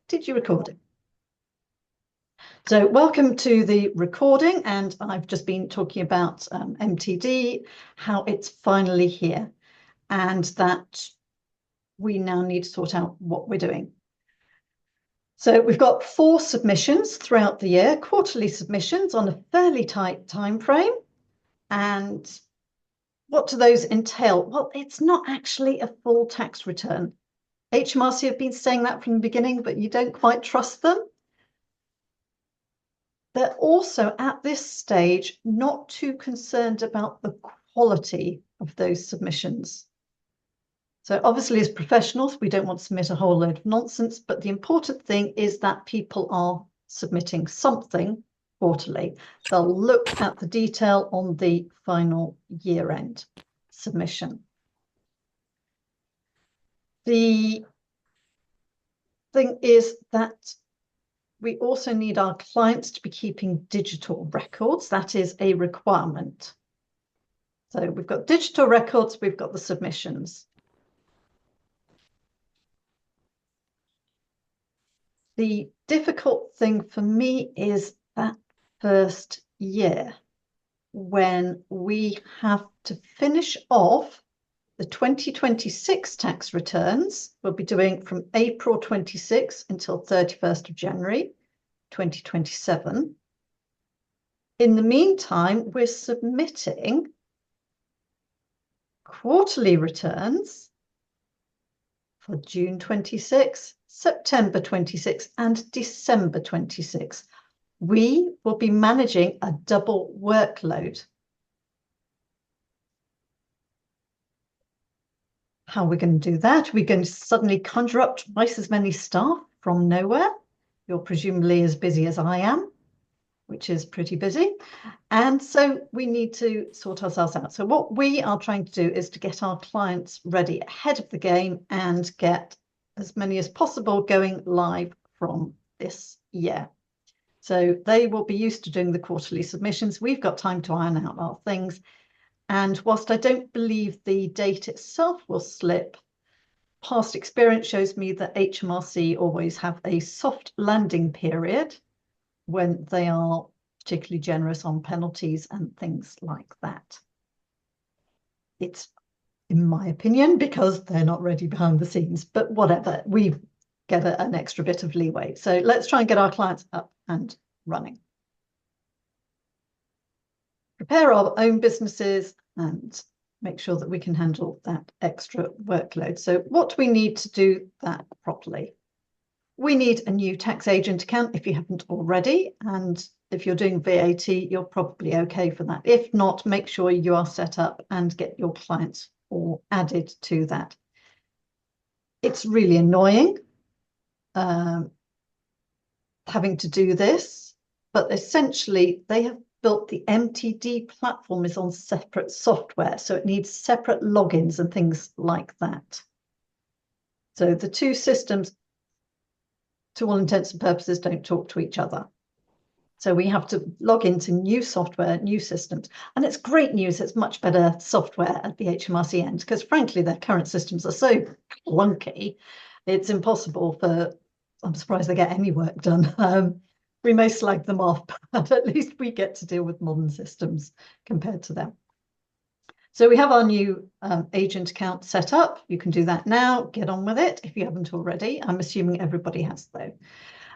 Did you record it? So welcome to the recording, and I've just been talking about MTD, how it's finally here, and that we now need to sort out what we're doing. So we've got 4 submissions throughout the year, quarterly submissions on a fairly tight time frame. And what do those entail? Well, it's not actually a full tax return. HMRC have been saying that from the beginning, but you don't quite trust them. They're also at this stage not too concerned about the quality of those submissions. So obviously as professionals, we don't want to submit a whole load of nonsense, but the important thing is that people are submitting something quarterly. They'll look at the detail on the final year-end submission. The thing is that we also need our clients to be keeping digital records. That is a requirement. So we've got digital records, we've got the submissions. The difficult thing for me is that first year when we have to finish off the 2026 tax returns. We'll be doing from April 26 until 31st of January 2027. In the meantime, we're submitting quarterly returns for June 26, September 26, and December 26. We will be managing a double workload. How are we going to do that? We're going to suddenly conjure up twice as many staff from nowhere. You're presumably as busy as I am, which is pretty busy. And so we need to sort ourselves out. So what we are trying to do is to get our clients ready ahead of the game and get as many as possible going live from this year. So they will be used to doing the quarterly submissions. We've got time to iron out our things. And whilst I don't believe the date itself will slip, past experience shows me that HMRC always have a soft landing period when they are particularly generous on penalties and things like that. It's, in my opinion, because they're not ready behind the scenes, but whatever, we get an extra bit of leeway. So let's try and get our clients up and running. Prepare our own businesses and make sure that we can handle that extra workload. So what do we need to do that properly? We need a new tax agent account if you haven't already. And if you're doing VAT, you're probably okay for that. If not, make sure you are set up and get your clients all added to that. It's really annoying having to do this, but essentially they have built the MTD platform is on separate software, so it needs separate logins and things like that. So the two systems, to all intents and purposes, don't talk to each other. So we have to log into new software, new systems. And it's great news, it's much better software at the HMRC end, because frankly, their current systems are so clunky, it's impossible for, I'm surprised they get any work done. We may slag them off, but at least we get to deal with modern systems compared to them. So we have our new agent account set up. You can do that now, get on with it if you haven't already. I'm assuming everybody has though.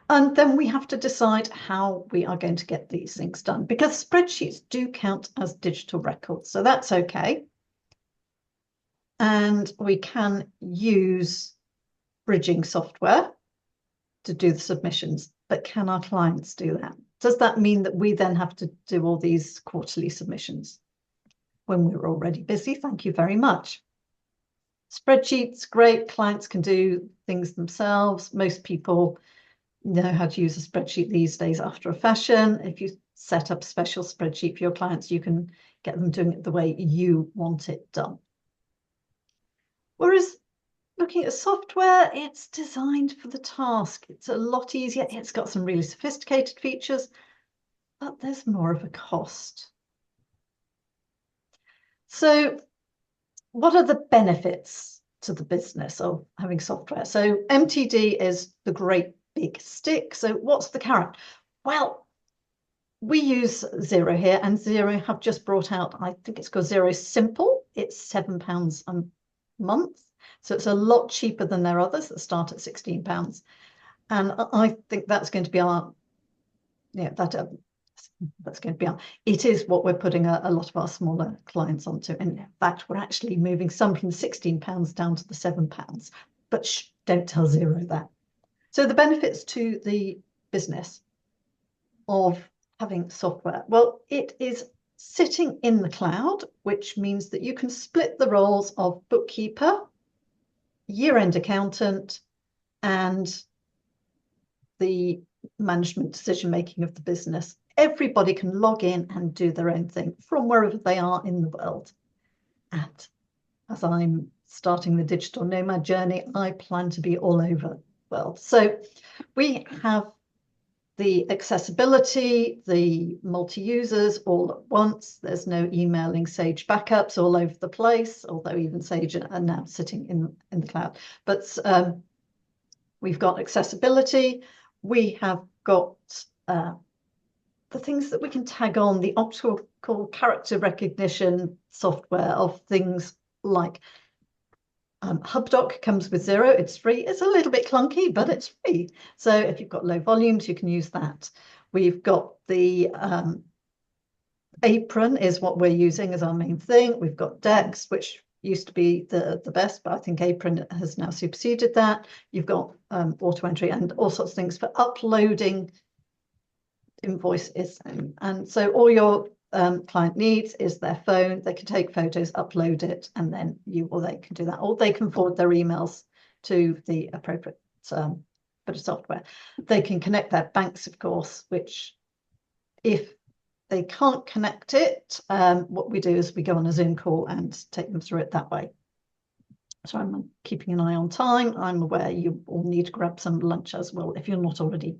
And then we have to decide how we are going to get these things done, because spreadsheets do count as digital records. So that's okay. And we can use bridging software to do the submissions. But can our clients do that? Does that mean that we then have to do all these quarterly submissions when we're already busy? Thank you very much. Spreadsheets, great. Clients can do things themselves. Most people know how to use a spreadsheet these days after a fashion. If you set up a special spreadsheet for your clients, you can get them doing it the way you want it done. Whereas looking at software, it's designed for the task. It's a lot easier. It's got some really sophisticated features, but there's more of a cost. So what are the benefits to the business of having software? So MTD is the great big stick. So what's the carrot? Well, we use Xero here, and Xero have just brought out, I think it's called Xero Simple. It's £7 a month. So it's a lot cheaper than their others that start at £16. And I think that's going to be our, that's going to be our, it is what we're putting a lot of our smaller clients onto. And in fact, we're actually moving some from £16 down to the £7. But don't tell Xero that. So the benefits to the business of having software, well, it is sitting in the cloud, which means that you can split the roles of bookkeeper, year-end accountant, and the management decision-making of the business. Everybody can log in and do their own thing from wherever they are in the world. And as I'm starting the digital nomad journey, I plan to be all over the world. So we have the accessibility, the multi-users all at once. There's no emailing Sage backups all over the place, although even Sage are now sitting in the cloud. But we've got accessibility. We have got the things that we can tag on, the optical character recognition software of things like HubDoc comes with Xero. It's free. It's a little bit clunky, but it's free. So if you've got low volumes, you can use that. We've got the Apron is what we're using as our main thing. We've got Dex, which used to be the best, but I think Apron has now superseded that. You've got auto entry and all sorts of things for uploading invoices. And so all your client needs is their phone. They can take photos, upload it, and then they can do that, or they can forward their emails to the appropriate bit of software. They can connect their banks, of course, which if they can't connect it, what we do is we go on a Zoom call and take them through it that way. So I'm keeping an eye on time. I'm aware you all need to grab some lunch as well if you're not already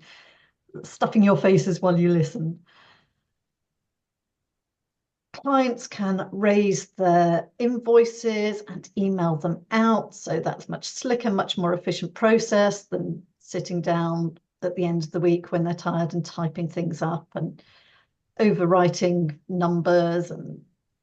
stuffing your faces while you listen. Clients can raise their invoices and email them out. So that's much slicker, much more efficient process than sitting down at the end of the week when they're tired and typing things up and overwriting numbers and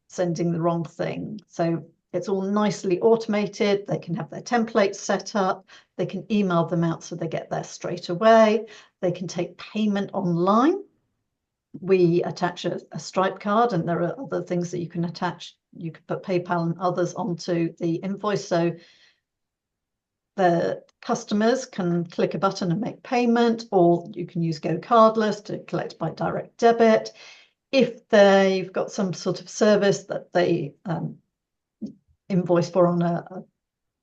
sending the wrong thing. So it's all nicely automated. They can have their templates set up. They can email them out so they get there straight away. They can take payment online. We attach a Stripe card, and there are other things that you can attach. You can put PayPal and others onto the invoice, so the customers can click a button and make payment, or you can use Go Cardless to collect by direct debit. If they've got some sort of service that they invoice for on a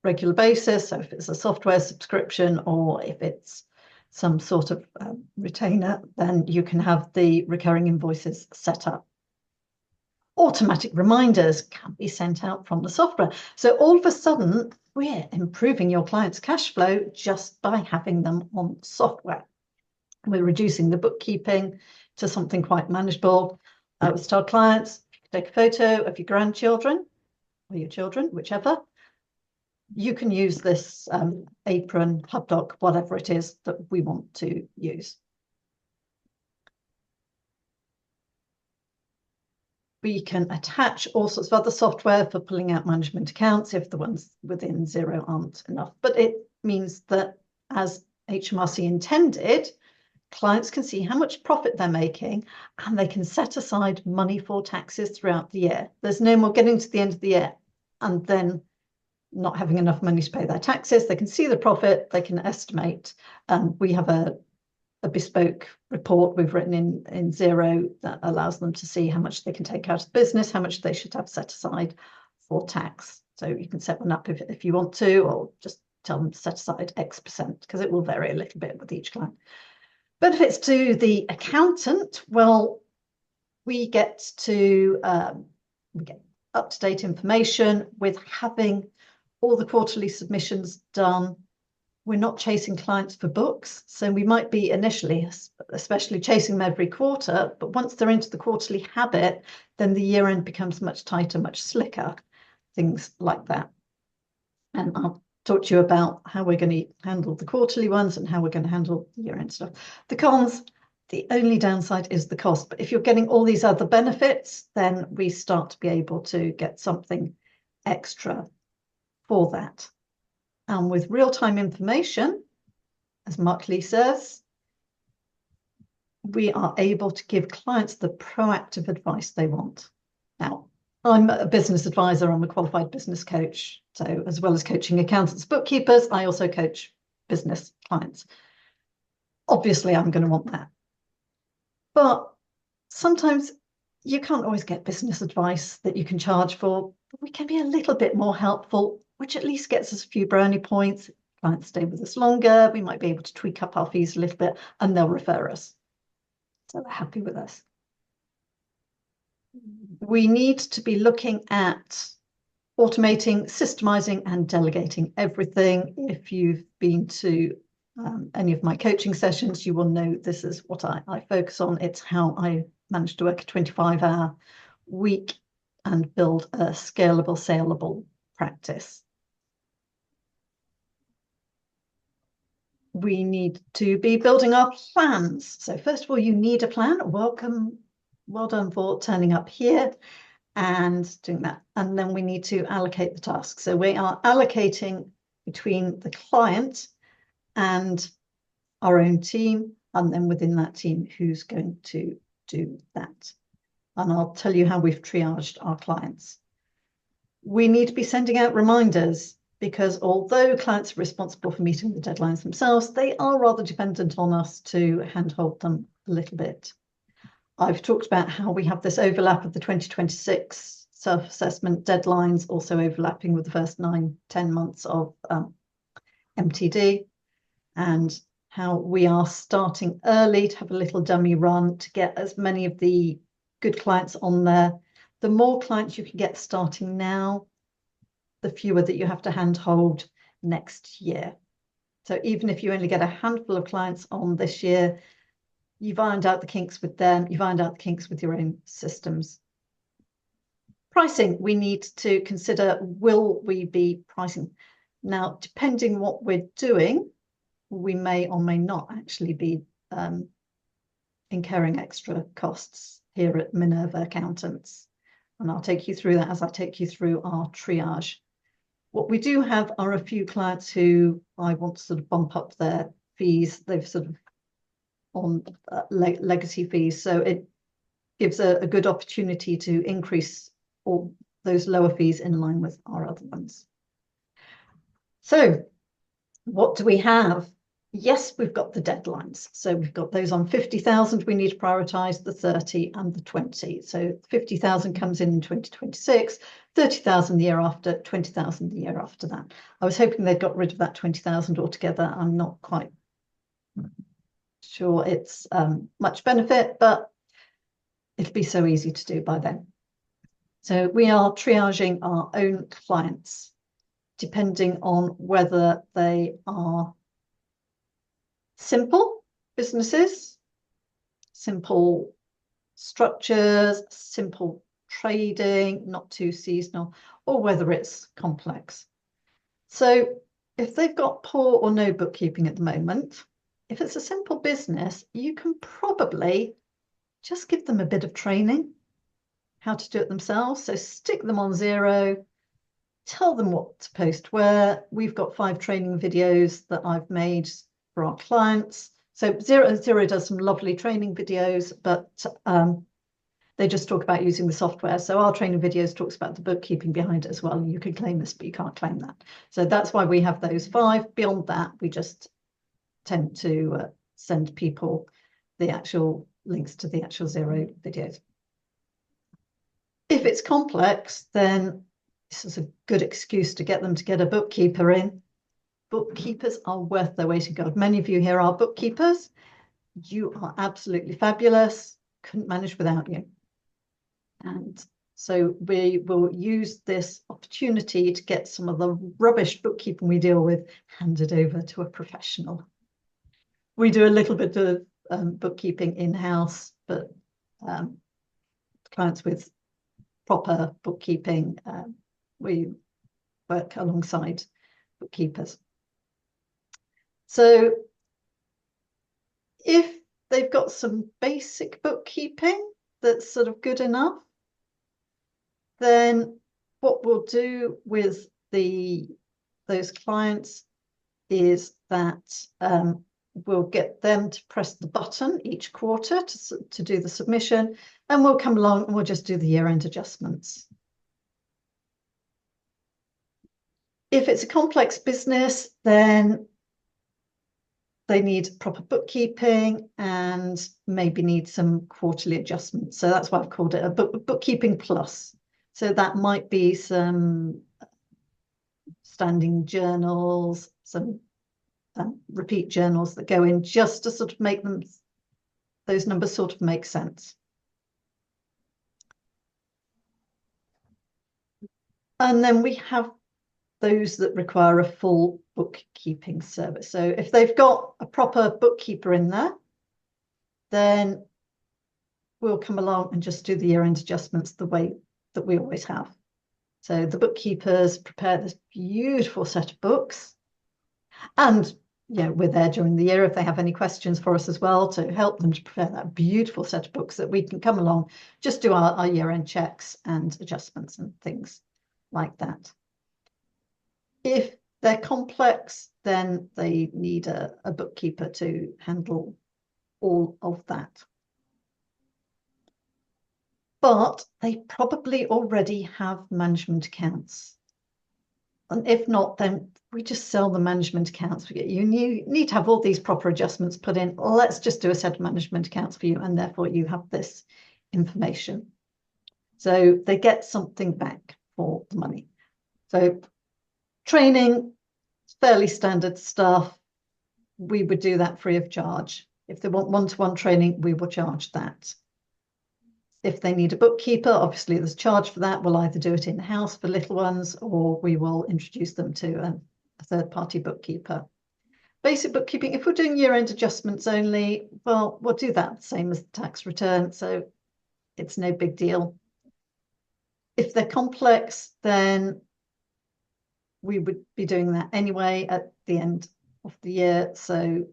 regular basis, so if it's a software subscription or if it's some sort of retainer, then you can have the recurring invoices set up. Automatic reminders can be sent out from the software. So all of a sudden, we're improving your client's cash flow just by having them on software. We're reducing the bookkeeping to something quite manageable. I always tell clients, take a photo of your grandchildren or your children, whichever. You can use this Apron, HubDoc, whatever it is that we want to use. We can attach all sorts of other software for pulling out management accounts if the ones within Xero aren't enough. But it means that, as HMRC intended, clients can see how much profit they're making and they can set aside money for taxes throughout the year. There's no more getting to the end of the year and then not having enough money to pay their taxes. They can see the profit, they can estimate. We have a bespoke report we've written in Xero that allows them to see how much they can take out of the business, how much they should have set aside for tax. So you can set one up if you want to, or just tell them to set aside X%, because it will vary a little bit with each client. Benefits to the accountant, well, we get up-to-date information with having all the quarterly submissions done. We're not chasing clients for books. So we might be initially, especially chasing them every quarter, but once they're into the quarterly habit, then the year end becomes much tighter, much slicker, things like that. And I'll talk to you about how we're going to handle the quarterly ones and how we're going to handle the year-end stuff. The cons, the only downside is the cost. But if you're getting all these other benefits, then we start to be able to get something extra for that. And with real-time information, as Mark Lee says, we are able to give clients the proactive advice they want. Now, I'm a business advisor, I'm a qualified business coach. So as well as coaching accountants, bookkeepers, I also coach business clients. Obviously, I'm going to want that. But sometimes you can't always get business advice that you can charge for. But we can be a little bit more helpful, which at least gets us a few brownie points. Clients stay with us longer, we might be able to tweak up our fees a little bit, and they'll refer us. So they're happy with us. We need to be looking at automating, systemizing, and delegating everything. If you've been to any of my coaching sessions, you will know this is what I focus on. It's how I managed to work a 25-hour week and build a scalable, saleable practice. We need to be building our plans. So first of all, you need a plan. Welcome, well done for turning up here and doing that. And then we need to allocate the tasks. So we are allocating between the client and our own team, and then within that team, who's going to do that. And I'll tell you how we've triaged our clients. We need to be sending out reminders, because although clients are responsible for meeting the deadlines themselves, they are rather dependent on us to handhold them a little bit. I've talked about how we have this overlap of the 2026 self-assessment deadlines, also overlapping with the first 9-10 months of MTD, and how we are starting early to have a little dummy run to get as many of the good clients on there. The more clients you can get starting now, the fewer that you have to handhold next year. So even if you only get a handful of clients on this year, you've ironed out the kinks with them, you've ironed out the kinks with your own systems. Pricing, we need to consider, will we be pricing? Now, depending what we're doing, we may or may not actually be incurring extra costs here at Minerva Accountants. And I'll take you through that as I take you through our triage. What we do have are a few clients who I want to sort of bump up their fees. They've sort of on legacy fees. So it gives a good opportunity to increase all those lower fees in line with our other ones. So what do we have? Yes, we've got the deadlines. So we've got those on 50,000. We need to prioritize the 30 and the 20. So 50,000 comes in 2026, 30,000 the year after, 20,000 the year after that. I was hoping they'd got rid of that 20,000 altogether. I'm not quite sure it's much benefit, but it'll be so easy to do by then. So we are triaging our own clients depending on whether they are simple businesses, simple structures, simple trading, not too seasonal, or whether it's complex. So if they've got poor or no bookkeeping at the moment, if it's a simple business, you can probably just give them a bit of training, how to do it themselves. So stick them on Xero, tell them what to post where. We've got 5 training videos that I've made for our clients. So Xero does some lovely training videos, but they just talk about using the software. So our training videos talks about the bookkeeping behind it as well. You can claim this, but you can't claim that. So that's why we have those 5. Beyond that, we just tend to send people the actual links to the actual Xero videos. If it's complex, then this is a good excuse to get them to get a bookkeeper in. Bookkeepers are worth their weight in gold. Many of you here are bookkeepers. You are absolutely fabulous. Couldn't manage without you. And so we will use this opportunity to get some of the rubbish bookkeeping we deal with handed over to a professional. We do a little bit of bookkeeping in-house, but clients with proper bookkeeping, we work alongside bookkeepers. So if they've got some basic bookkeeping that's sort of good enough, then what we'll do with those clients is that we'll get them to press the button each quarter to do the submission, and we'll come along and we'll just do the year-end adjustments. If it's a complex business, then they need proper bookkeeping and maybe need some quarterly adjustments. So that's why I've called it a bookkeeping plus. So that might be some standing journals, some repeat journals that go in just to sort of make them, those numbers sort of make sense. And then we have those that require a full bookkeeping service. So if they've got a proper bookkeeper in there, then we'll come along and just do the year-end adjustments the way that we always have. So the bookkeepers prepare this beautiful set of books, and we're there during the year if they have any questions for us as well to help them to prepare that beautiful set of books that we can come along, just do our year-end checks and adjustments and things like that. If they're complex, then they need a bookkeeper to handle all of that. But they probably already have management accounts. And if not, then we just sell the management accounts. You need to have all these proper adjustments put in. Let's just do a set of management accounts for you, and therefore you have this information. So they get something back for the money. So training, fairly standard stuff. We would do that free of charge. If they want one-to-one training, we will charge that. If they need a bookkeeper, obviously there's a charge for that. We'll either do it in-house for little ones, or we will introduce them to a third-party bookkeeper. Basic bookkeeping, if we're doing year-end adjustments only, well, we'll do that the same as the tax return, so it's no big deal. If they're complex, then we would be doing that anyway at the end of the year, so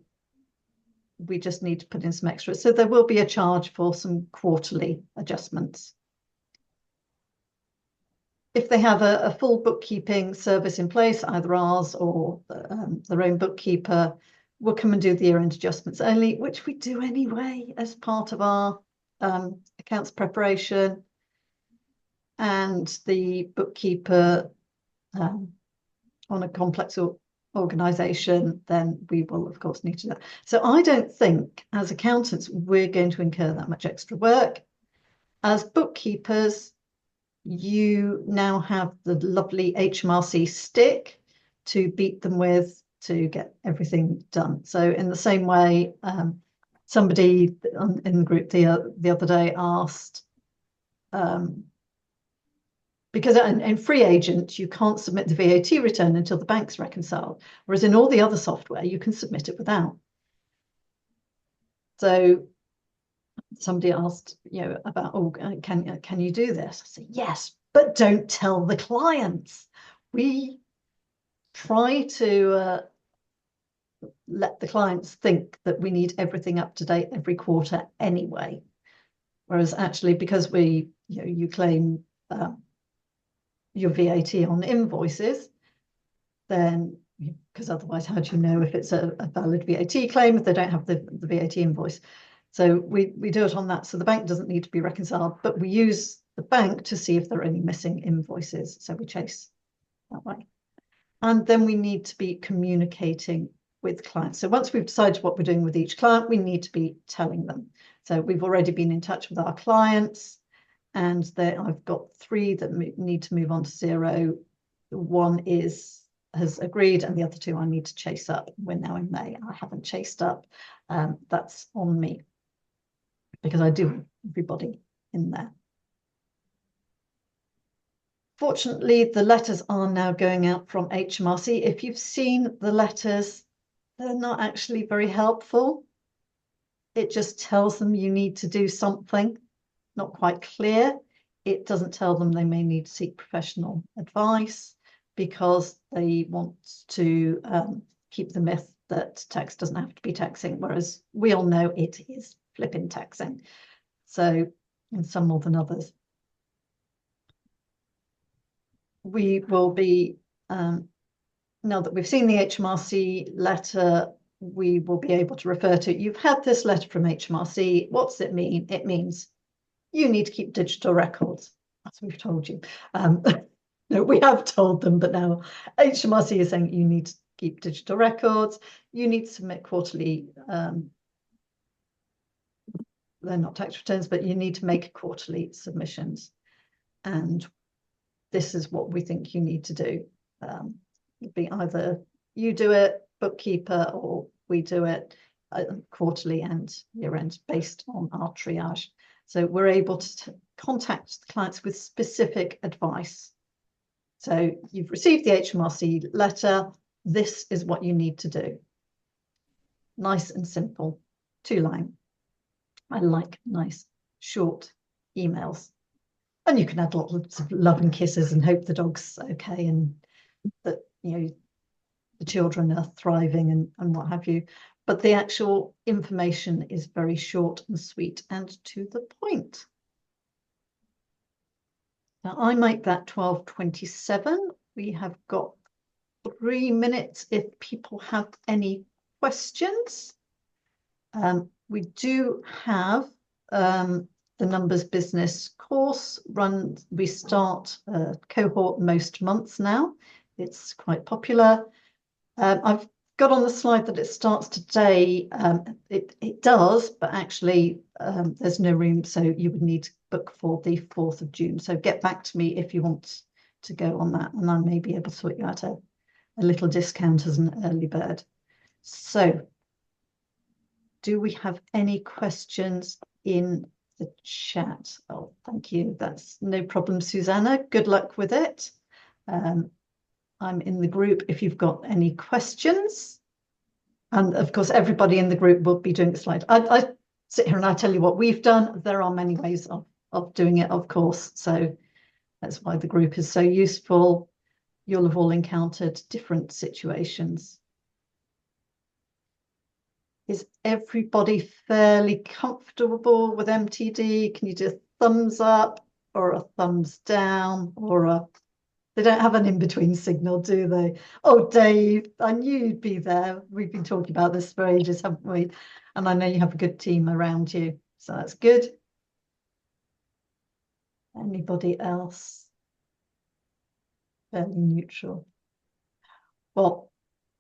we just need to put in some extra. So there will be a charge for some quarterly adjustments. If they have a full bookkeeping service in place, either ours or their own bookkeeper, we'll come and do the year-end adjustments only, which we do anyway as part of our accounts preparation. And the bookkeeper on a complex organisation, then we will, of course, need to do that. So I don't think, as accountants, we're going to incur that much extra work. As bookkeepers, you now have the lovely HMRC stick to beat them with to get everything done. So in the same way, somebody in the group the other day asked, because in free agent, you can't submit the VAT return until the bank's reconciled, whereas in all the other software, you can submit it without. So somebody asked, about, oh, can you do this? I said, yes, but don't tell the clients. We try to let the clients think that we need everything up to date every quarter anyway. Whereas actually, because you claim your VAT on invoices, then, because otherwise how do you know if it's a valid VAT claim if they don't have the VAT invoice? So we do it on that, so the bank doesn't need to be reconciled, but we use the bank to see if there are any missing invoices, so we chase that way. And then we need to be communicating with clients. So once we've decided what we're doing with each client, we need to be telling them. So we've already been in touch with our clients, and I've got 3 that need to move on to 0. One has agreed, and the other 2 I need to chase up. We're now in May. I haven't chased up. That's on me, because I do everybody in there. Fortunately, the letters are now going out from HMRC. If you've seen the letters, they're not actually very helpful. It just tells them you need to do something. Not quite clear. It doesn't tell them they may need to seek professional advice, because they want to keep the myth that tax doesn't have to be taxing, whereas we all know it is flipping taxing. So, and some more than others. We will be, now that we've seen the HMRC letter, we will be able to refer to, you've had this letter from HMRC. What's it mean? It means you need to keep digital records, as we've told you. No, we have told them, but now HMRC is saying you need to keep digital records. You need to submit quarterly, they're not tax returns, but you need to make quarterly submissions. And this is what we think you need to do. It'd be either you do it, bookkeeper, or we do it quarterly and year end based on our triage. So we're able to contact the clients with specific advice. So you've received the HMRC letter. This is what you need to do. Nice and simple, 2-line. I like nice, short emails. And you can add lots of love and kisses and hope the dog's okay and that, you know, the children are thriving and what have you. But the actual information is very short and sweet and to the point. Now I make that 12:27. We have got 3 minutes if people have any questions. We do have the numbers business course run. We start a cohort most months now. It's quite popular. I've got on the slide that it starts today. It does, but actually there's no room, so you would need to book for the 4th of June. So get back to me if you want to go on that, and I may be able to sort you out a little discount as an early bird. So do we have any questions in the chat? Oh, thank you. That's no problem, Susanna. Good luck with it. I'm in the group if you've got any questions. And of course, everybody in the group will be doing the slide. I sit here and I tell you what we've done. There are many ways of doing it, of course. So that's why the group is so useful. You'll have all encountered different situations. Is everybody fairly comfortable with MTD? Can you do a thumbs up or a thumbs down or a... They don't have an in-between signal, do they? Oh, Dave, I knew you'd be there. We've been talking about this for ages, haven't we? And I know you have a good team around you, so that's good. Anybody else? Fairly neutral. Well,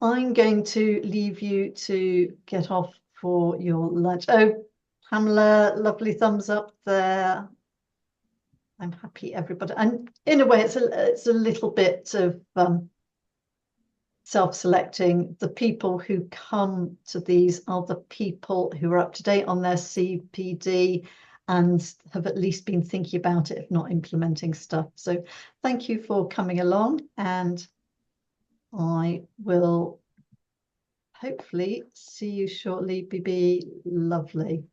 I'm going to leave you to get off for your lunch. Oh, Pamela, lovely thumbs up there. I'm happy everybody, and in a way it's a little bit of self-selecting. The people who come to these are the people who are up to date on their CPD and have at least been thinking about it, if not implementing stuff. So thank you for coming along, and I will hopefully see you shortly. Be lovely.